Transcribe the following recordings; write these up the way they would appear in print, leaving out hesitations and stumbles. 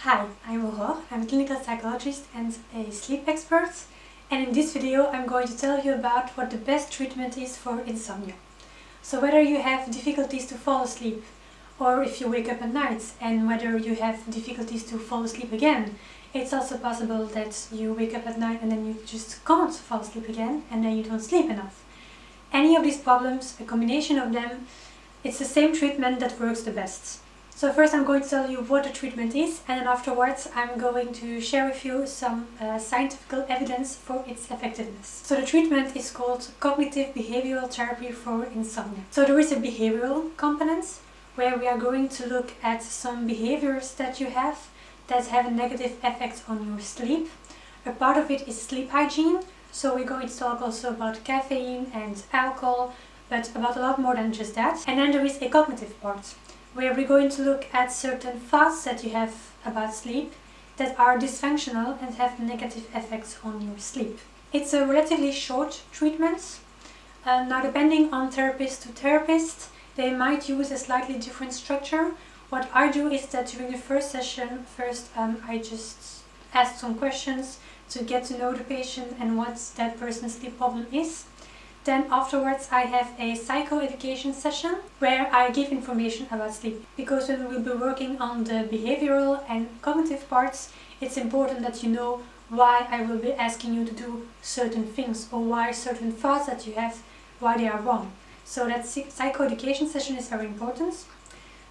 Hi, I'm Aurore. I'm a clinical psychologist and a sleep expert, and in this video I'm going to tell you about what the best treatment is for insomnia. So whether you have difficulties to fall asleep, or if you wake up at night and whether you have difficulties to fall asleep again, it's also possible that you wake up at night and then you just can't fall asleep again and then you don't sleep enough. Any of these problems, a combination of them, it's the same treatment that works the best. So first I'm going to tell you what the treatment is, and then afterwards I'm going to share with you some scientific evidence for its effectiveness. So the treatment is called cognitive behavioral therapy for insomnia. So there is a behavioral component where we are going to look at some behaviors that you have that have a negative effect on your sleep. A part of it is sleep hygiene, so we're going to talk also about caffeine and alcohol, but about a lot more than just that. And then there is a cognitive part, where we're going to look at certain thoughts that you have about sleep that are dysfunctional and have negative effects on your sleep. It's a relatively short treatment. Now, depending on therapist to therapist, they might use a slightly different structure. What I do is that during the first session, I just ask some questions to get to know the patient and what that person's sleep problem is. Then afterwards I have a psychoeducation session where I give information about sleep. Because when we'll be working on the behavioral and cognitive parts, it's important that you know why I will be asking you to do certain things or why certain thoughts that you have, why they are wrong. So that psychoeducation session is very important.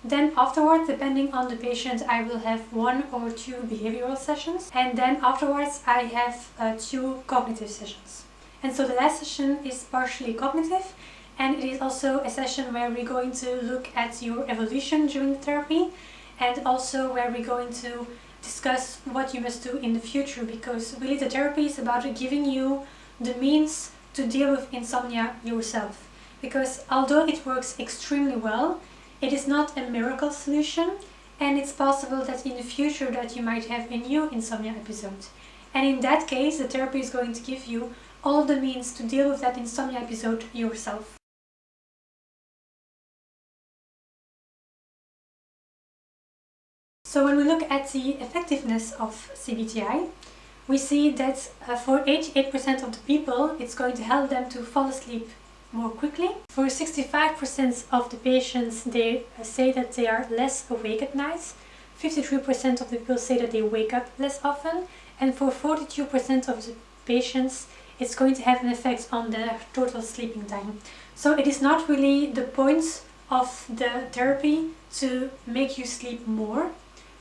Then afterwards, depending on the patient, I will have 1 or 2 behavioral sessions. And then afterwards I have 2 cognitive sessions. And so the last session is partially cognitive, and it is also a session where we're going to look at your evolution during the therapy, and also where we're going to discuss what you must do in the future, because really the therapy is about giving you the means to deal with insomnia yourself. Because although it works extremely well, it is not a miracle solution, and it's possible that in the future that you might have a new insomnia episode. And in that case, the therapy is going to give you all the means to deal with that insomnia episode yourself. So when we look at the effectiveness of CBTI, we see that for 88% of the people, it's going to help them to fall asleep more quickly. For 65% of the patients, they say that they are less awake at night. 53% of the people say that they wake up less often. And for 42% of the patients, it's going to have an effect on their total sleeping time. So it is not really the point of the therapy to make you sleep more,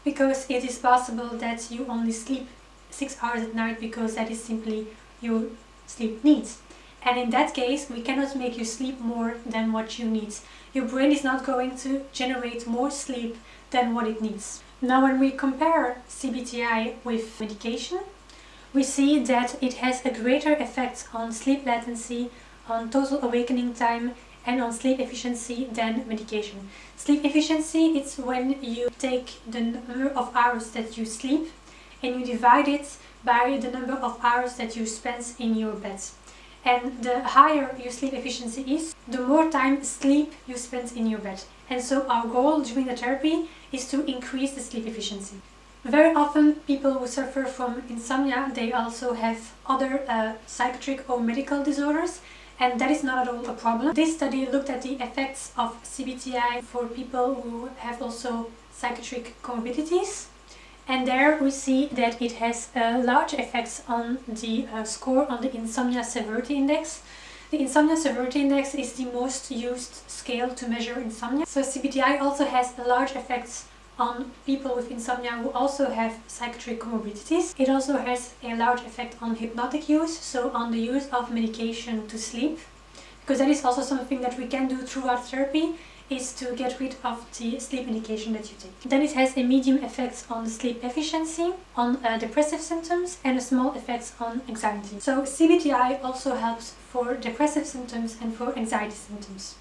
because it is possible that you only sleep 6 hours at night because that is simply your sleep needs. And in that case, we cannot make you sleep more than what you need. Your brain is not going to generate more sleep than what it needs. Now, when we compare CBTI with medication, we see that it has a greater effect on sleep latency, on total awakening time, and on sleep efficiency than medication. Sleep efficiency, it's when you take the number of hours that you sleep and you divide it by the number of hours that you spend in your bed. And the higher your sleep efficiency is, the more time sleep you spend in your bed. And so our goal during the therapy is to increase the sleep efficiency. Very often people who suffer from insomnia, they also have other psychiatric or medical disorders, and that is not at all a problem. This study looked at the effects of CBTI for people who have also psychiatric comorbidities, and there we see that it has large effects on the score on the Insomnia Severity Index. The Insomnia Severity Index is the most used scale to measure insomnia. So CBTI also has a large effects on people with insomnia who also have psychiatric comorbidities. It also has a large effect on hypnotic use, so on the use of medication to sleep, because that is also something that we can do throughout therapy, is to get rid of the sleep medication that you take. Then it has a medium effect on the sleep efficiency, on depressive symptoms, and a small effect on anxiety. So CBTI also helps for depressive symptoms and for anxiety symptoms.